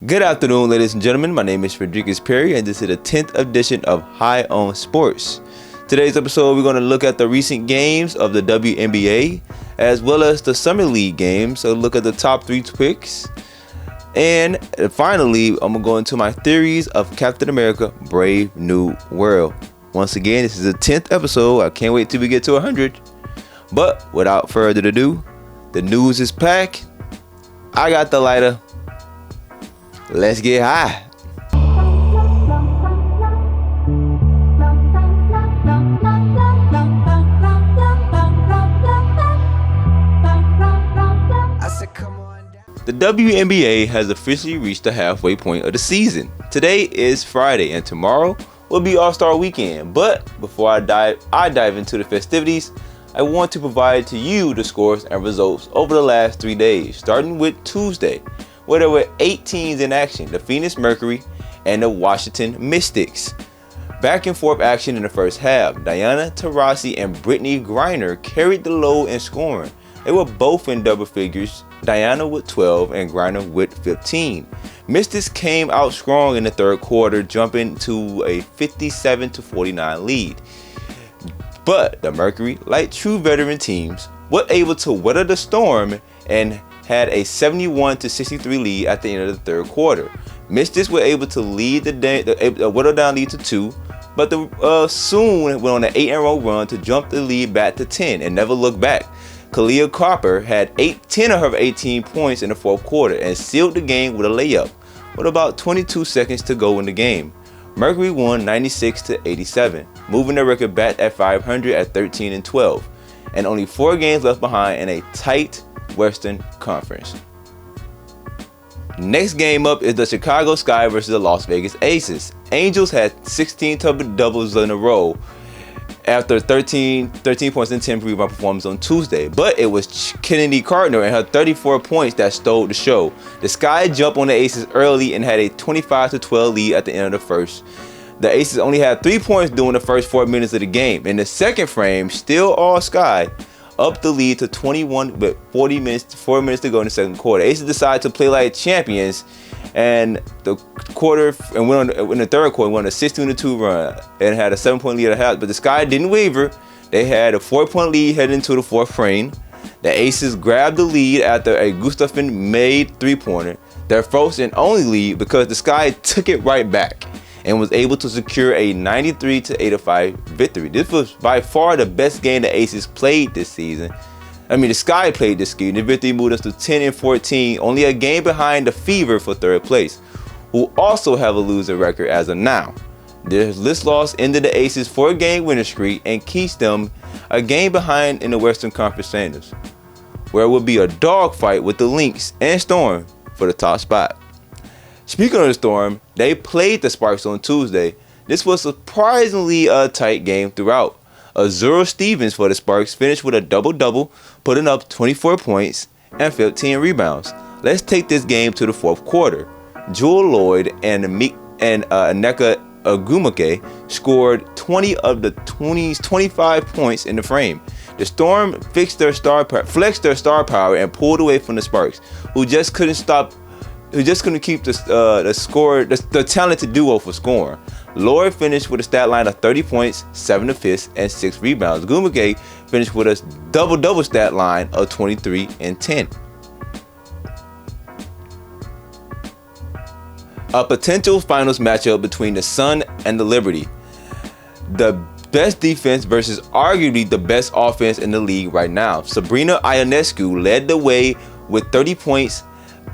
Good afternoon, ladies and gentlemen. My name is Frederikus Perry, and this is the 10th edition of High on Sports. Today's episode, we're going to look at the recent games of the Wnba, as well as the Summer League games. So look at the top 3 picks. And finally, I'm going to go into my theories of Captain America: Brave New World. Once again, this is the 10th episode. I can't wait till we get to 100. But without further ado, the news is packed. I got the lighter. Let's get high. The WNBA has officially reached the halfway point of the season. Today is Friday and tomorrow will be All-Star Weekend. But before I dive into the festivities, I want to provide to you the scores and results over the last 3 days, starting with Tuesday, where there were 8 teams in action: the Phoenix Mercury and the Washington Mystics. Back and forth action in the first half. Diana Taurasi and Brittany Griner carried the load in scoring. They were both in double figures, Diana with 12 and Griner with 15. Mystics came out strong in the third quarter, jumping to a 57-49 lead. But the Mercury, like true veteran teams, were able to weather the storm and had a 71-63 lead at the end of the third quarter. Mystics were able to lead the whittle down lead to 2, but soon went on an 8-0 run to jump the lead back to 10 and never look back. Kalia Cropper had 10 of her 18 points in the fourth quarter and sealed the game with a layup with about 22 seconds to go in the game. Mercury won 96-87, moving their record back at 500 at 13-12, and only 4 games left behind in a tight Western Conference. Next game up is the Chicago Sky versus the Las Vegas Aces. Angels had 16 doubles in a row after 13 points and 10 rebound performance on Tuesday, but it was Kennedy Cardinal and her 34 points that stole the show. The Sky jumped on the Aces early and had a 25-12 lead at the end of the first. The Aces only had 3 points during the first 4 minutes of the game. In the second frame, still all Sky, up the lead to 21 with 4 minutes to go in the second quarter. Aces decided to play like champions, and in the third quarter won a 16-2 run and had a 7-point lead at half. But the Sky didn't waver. They had a 4-point lead heading into the fourth frame. The Aces grabbed the lead after a Gustafsson made 3-pointer, their first and only lead, because the Sky took it right back and was able to secure a 93-85 victory. This was by far the best game the Aces played this season. The Sky played this game. The victory moved us to 10-14, only a game behind the Fever for third place, who also have a losing record as of now. This loss ended the Aces' 4-game winning streak and keeps them a game behind in the Western Conference Standings, where it will be a dogfight with the Lynx and Storm for the top spot. Speaking of the Storm, they played the Sparks on Tuesday. This was surprisingly a tight game throughout. Azura Stevens for the Sparks finished with a double-double, putting up 24 points and 15 rebounds. Let's take this game to the fourth quarter. Jewel Lloyd and Nneka Ogwumike scored 20 of the 25 points in the frame. The Storm flexed their star power and pulled away from the Sparks, who just couldn't keep the talented duo from scoring. Lloyd finished with a stat line of 30 points, 7 assists, and 6 rebounds. Ogwumike finished with a double-double stat line of 23 and 10. A potential finals matchup between the Sun and the Liberty. The best defense versus arguably the best offense in the league right now. Sabrina Ionescu led the way with 30 points,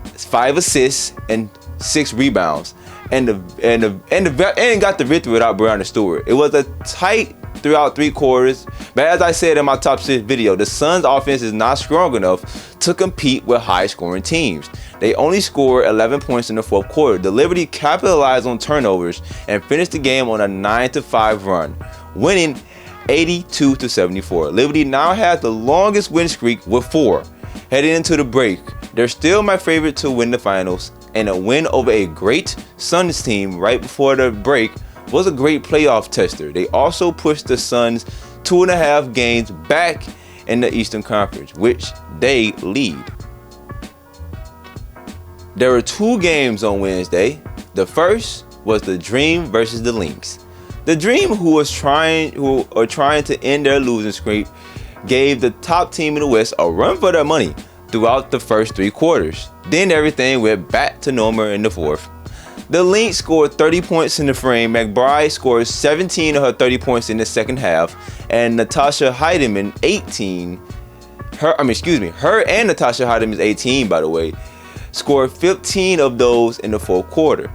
5 assists, and 6 rebounds, and got the victory without Brianna Stewart. It was a tight throughout 3 quarters, but as I said in my top 6 video, the Suns' offense is not strong enough to compete with high-scoring teams. They only scored 11 points in the fourth quarter. The Liberty capitalized on turnovers and finished the game on a 9-5 run, winning 82-74. Liberty now has the longest win streak with 4. Heading into the break, they're still my favorite to win the finals, and a win over a great Suns team right before the break was a great playoff tester. They also pushed the Suns 2.5 games back in the Eastern Conference, which they lead. There were two games on Wednesday. The first was the Dream versus the Lynx. The Dream, who are trying to end their losing streak, gave the top team in the West a run for their money throughout the first 3 quarters. Then everything went back to normal in the fourth. The Lynx scored 30 points in the frame. McBride scored 17 of her 30 points in the second half, and Natasha Heidemann her and Natasha Heidemann's 18, by the way, scored 15 of those in the fourth quarter,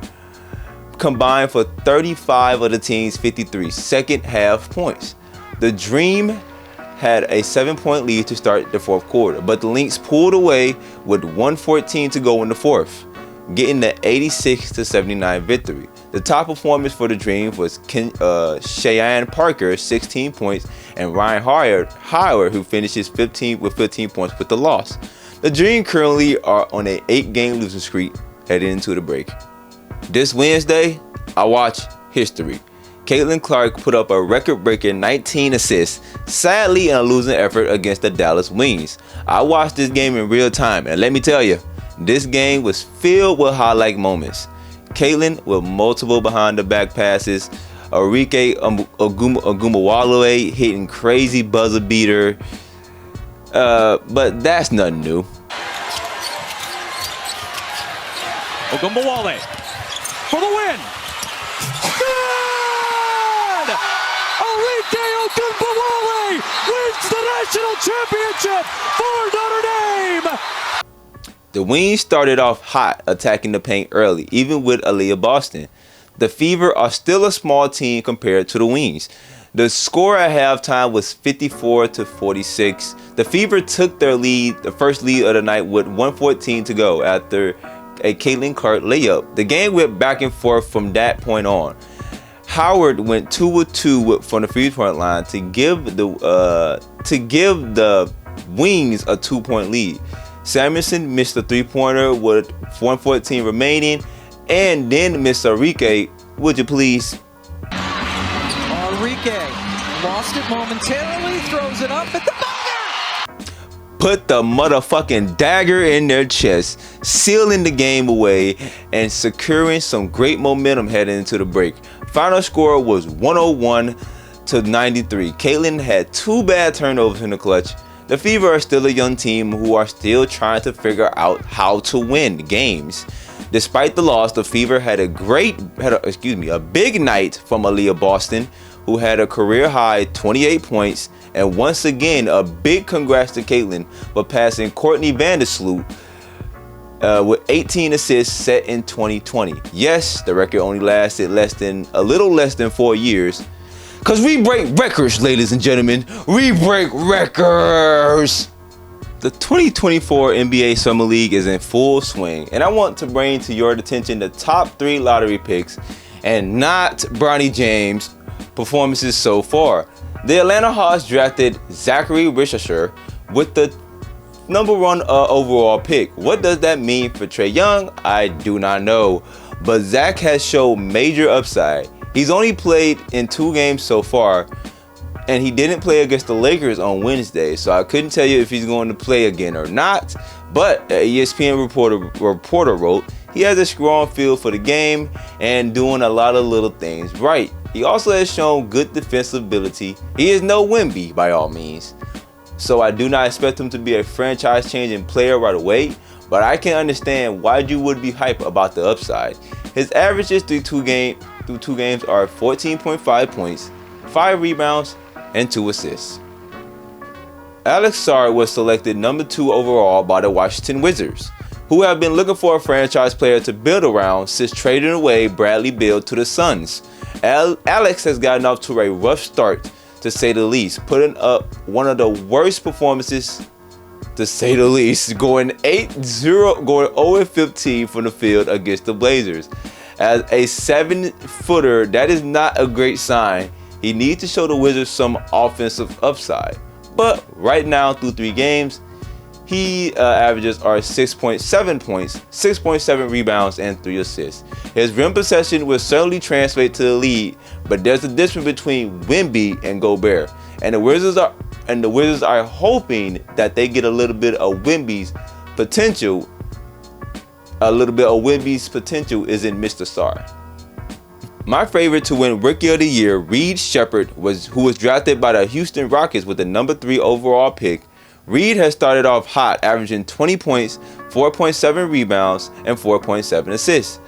combined for 35 of the team's 53 second half points. The Dream had a 7-point lead to start the fourth quarter, but the Lynx pulled away with 1:14 to go in the fourth, getting the 86-79 victory. The top performance for the Dream was Cheyenne Parker, 16 points, and Ryan Howard, who finishes 15 points with the loss. The Dream currently are on an 8-game losing streak heading into the break. This Wednesday, I watched history. Caitlin Clark put up a record-breaking 19 assists, sadly in a losing effort against the Dallas Wings. I watched this game in real time, and let me tell you, this game was filled with highlight moments. Caitlin with multiple behind-the-back passes, Enrique Wnba hitting crazy buzzer beater, but that's nothing new. Wnba for the win. Good! Enrique Wnba wins the national championship for Notre Dame. The Wings started off hot, attacking the paint early, even with Aaliyah Boston. The Fever are still a small team compared to the Wings. The score at halftime was 54-46. The Fever took their lead, the first lead of the night, with 1:14 to go after a Caitlin Clark layup. The game went back and forth from that point on. Howard went 2 of 2 from the free-throw line to give the Wings a 2-point lead. Samuelson missed a 3-pointer with 1:14 remaining, and then missed Enrique. Would you please? Enrique lost it momentarily, throws it up at the buzzer. Put the motherfucking dagger in their chest, sealing the game away and securing some great momentum heading into the break. Final score was 101-93. Caitlin had 2 bad turnovers in the clutch. The Fever are still a young team who are still trying to figure out how to win games. Despite the loss, the Fever had a big night from Aaliyah Boston, who had a career-high 28 points, and once again, a big congrats to Caitlin for passing Courtney Vandersloot with 18 assists set in 2020. Yes, the record only lasted a little less than 4 years. Cause we break records, ladies and gentlemen. We break records. The 2024 NBA Summer League is in full swing, and I want to bring to your attention the top 3 lottery picks, and not Bronny James performances so far. The Atlanta Hawks drafted Zachary Richardson with the number 1 overall pick. What does that mean for Trae Young? I do not know, but Zach has shown major upside. He's only played in 2 games so far, and he didn't play against the Lakers on Wednesday, so I couldn't tell you if he's going to play again or not. But an ESPN reporter wrote, he has a strong feel for the game and doing a lot of little things right. He also has shown good defensive ability. He is no Wnba by all means, so I do not expect him to be a franchise-changing player right away, but I can understand why you would be hyped about the upside. His averages through two games are 14.5 points, 5 rebounds, and 2 assists. Alex Sarr was selected number 2 overall by the Washington Wizards, who have been looking for a franchise player to build around since trading away Bradley Beal to the Suns. Alex has gotten off to a rough start, to say the least, putting up one of the worst performances, to say the least, going 0-15 from the field against the Blazers. As a 7-footer, that is not a great sign. He needs to show the Wizards some offensive upside. But right now, through 3 games, he averages are 6.7 points, 6.7 rebounds, and 3 assists. His rim possession will certainly translate to the lead, but there's a difference between Wnba and Gobert, and the Wizards are hoping that they get a little bit of Wemby's potential a little bit of Wnba's potential is in Mr. Star. My favorite to win Rookie of the Year, Reed Sheppard, who was drafted by the Houston Rockets with the number 3 overall pick. Reed has started off hot, averaging 20 points, 4.7 rebounds, and 4.7 assists.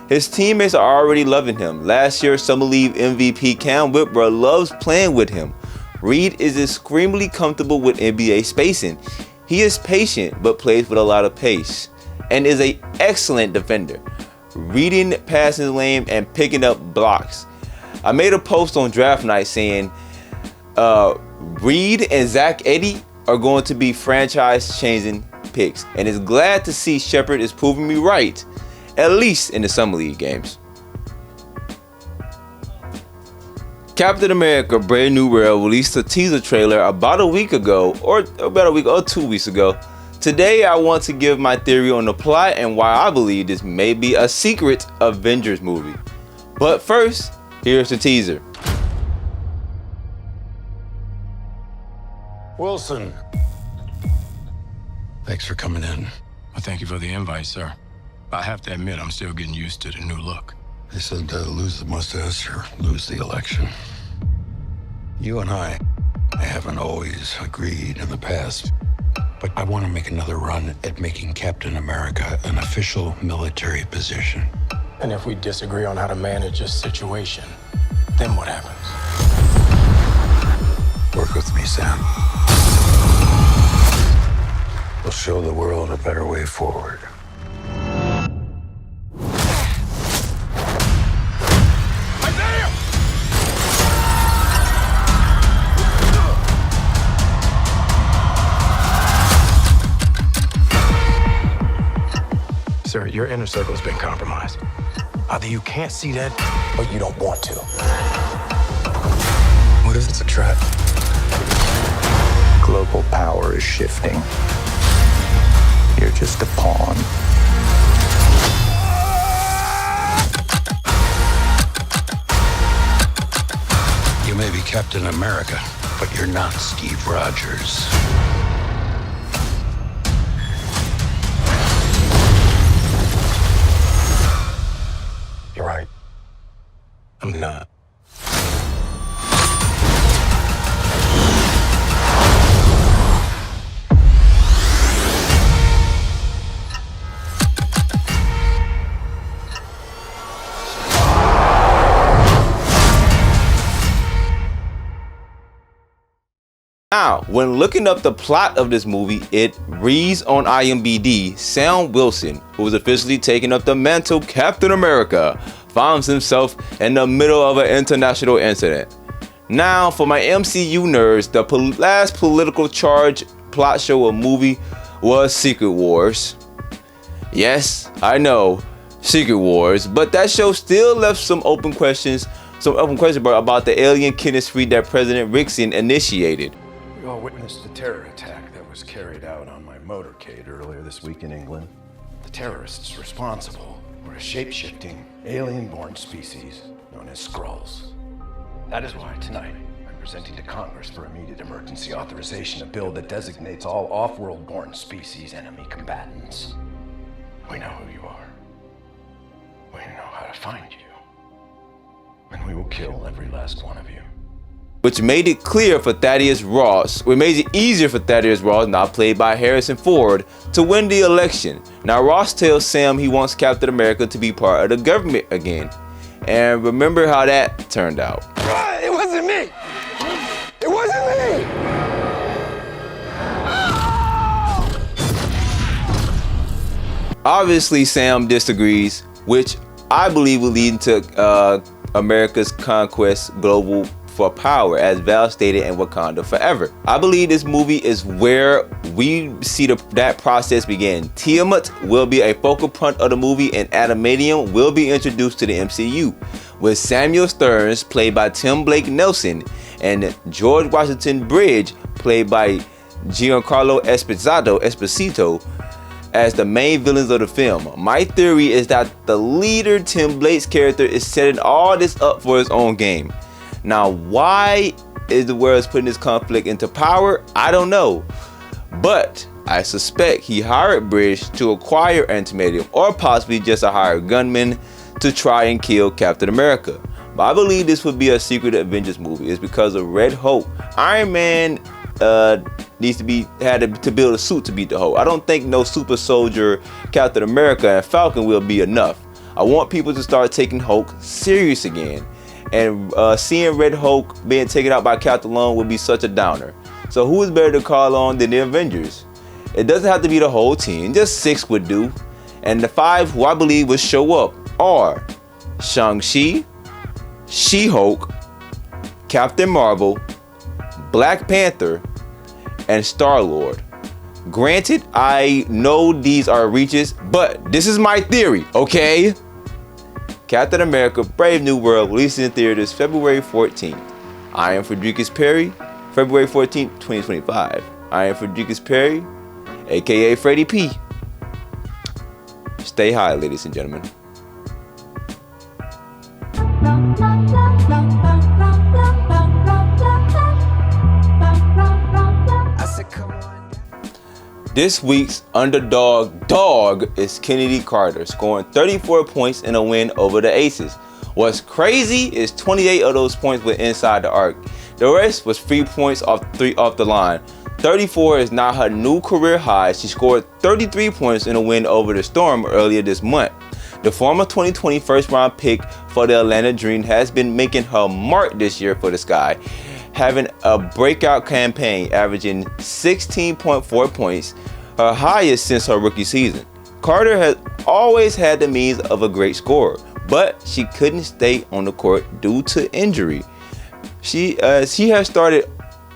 His teammates are already loving him. Last year's Summer League MVP Cam Whitmer loves playing with him. Reed is extremely comfortable with NBA spacing. He is patient but plays with a lot of pace and is an excellent defender, reading passing lane and picking up blocks. I made a post on draft night saying Reed and Zach Edey are going to be franchise-changing picks, and is glad to see Sheppard is proving me right, at least in the Summer League games. Captain America Brave New World released a teaser trailer about a week ago, or about a week or 2 weeks ago. Today I want to give my theory on the plot and why I believe this may be a secret Avengers movie. But first, here's the teaser. Wilson. Thanks for coming in. Well, thank you for the invite, sir. I have to admit, I'm still getting used to the new look. They said lose the mustache or lose the election. You and I haven't always agreed in the past, but I want to make another run at making Captain America an official military position. And if we disagree on how to manage this situation, then what happens? Work with me, Sam. We'll show the world a better way forward. Sir, your inner circle's been compromised. Either you can't see that, or you don't want to. What if it's a trap? Global power is shifting. You're just a pawn. You may be Captain America, but you're not Steve Rogers. You're right. I'm not. Now, when looking up the plot of this movie, it reads on IMDb, Sam Wilson, who is officially taking up the mantle Captain America, finds himself in the middle of an international incident. Now, for my MCU nerds, the last political charge plot show or movie was Secret Wars. Yes, I know, Secret Wars, but that show still left some open questions about the alien chemistry that President Nixon initiated. We all witnessed the terror attack that was carried out on my motorcade earlier this week in England. The terrorists responsible were a shape-shifting, alien-born species known as Skrulls. That is why tonight I'm presenting to Congress for immediate emergency authorization a bill that designates all off-world-born species enemy combatants. We know who you are. We know how to find you. And we will kill every last one of you. Which made it clear for Thaddeus Ross, which made it easier for Thaddeus Ross, now played by Harrison Ford, to win the election. Now Ross tells Sam he wants Captain America to be part of the government again. And remember how that turned out. It wasn't me! It wasn't me! Obviously Sam disagrees, which I believe will lead to America's conquest global for power, as Val stated in Wakanda Forever. I believe this movie is where we see that process begin. Tiamat will be a focal point of the movie, and adamantium will be introduced to the MCU, with Samuel Stearns, played by Tim Blake Nelson, and George Washington Bridge, played by Giancarlo Esposito, as the main villains of the film. My theory is that the leader, Tim Blake's character, is setting all this up for his own game. Now, why is the world putting this conflict into power? I don't know. But I suspect he hired British to acquire antimonium, or possibly just a hired gunman to try and kill Captain America. But I believe this would be a Secret Avengers movie. It's because of Red Hulk. Iron Man needs to had to build a suit to beat the Hulk. I don't think no super soldier Captain America and Falcon will be enough. I want people to start taking Hulk serious again. And seeing Red Hulk being taken out by Captain alone would be such a downer. So who is better to call on than the Avengers? It doesn't have to be the whole team, just 6 would do. And the 5 who I believe would show up are Shang-Chi, She-Hulk, Captain Marvel, Black Panther, and Star-Lord. Granted, I know these are reaches, but this is my theory, okay? Captain America Brave New World releasing in theaters February 14th. I am Frederikus Perry, February 14th, 2025. I am Frederikus Perry, aka Freddie P. Stay high, ladies and gentlemen. This week's underdog dog is Kennedy Carter, scoring 34 points in a win over the Aces. What's crazy is 28 of those points were inside the arc. The rest was 3 points off the line. 34 is now her new career high. She scored 33 points in a win over the Storm earlier this month. The former 2020 first-round pick for the Atlanta Dream has been making her mark this year for the Sky, having a breakout campaign averaging 16.4 points, her highest since her rookie season. Carter has always had the means of a great scorer, but she couldn't stay on the court due to injury. She has started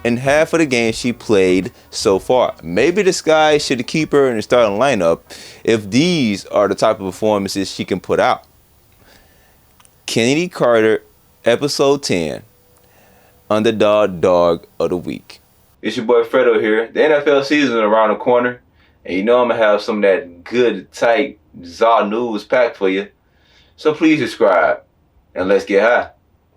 in half of the games she played so far. Maybe the Sky should keep her in the starting lineup if these are the type of performances she can put out. Kennedy Carter, episode 10. Underdog Dog of the Week. It's your boy Fredo here. The NFL season is around the corner, and you know I'm gonna have some of that good, tight, Zaw news packed for you. So please subscribe, and let's get high.